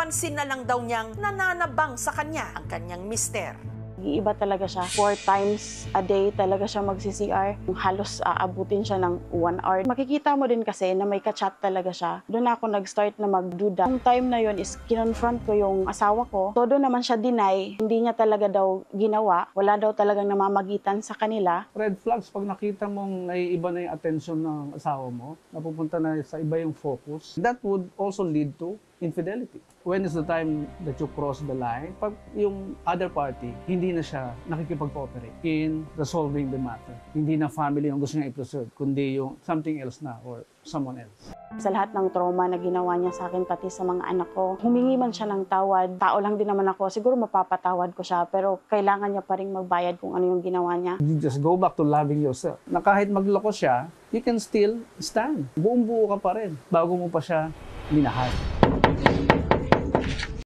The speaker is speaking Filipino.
napansin na lang daw niyang nananabang sa kanya ang kanyang mister. Iba talaga siya. 4 times a day talaga siya magsi-CR. Halos aabutin siya ng 1 hour. Makikita mo din kasi na may ka-chat talaga siya. Doon ako nag-start na magduda. Yung time na yun is kinonfront ko yung asawa ko. Todo naman siya deny. Hindi niya talaga daw ginawa. Wala daw talagang namamagitan sa kanila. Red flags pag nakita mong naiiba na yung attention ng asawa mo, napupunta na sa iba yung focus, that would also lead to infidelity. When is the time that you cross the line? Pag yung other party, hindi na siya nakikipag-cooperate in resolving the matter. Hindi na family yung gusto niya i-preserve, kundi yung something else na or someone else. Sa lahat ng trauma na ginawa niya sa akin, pati sa mga anak ko, humingi man siya ng tawad. Tao lang din naman ako. Siguro mapapatawad ko siya, pero kailangan niya pa rin magbayad kung ano yung ginawa niya. You just go back to loving yourself. Na kahit magloko siya, you can still stand. Buong buo ka pa rin bago mo pa siya minahal.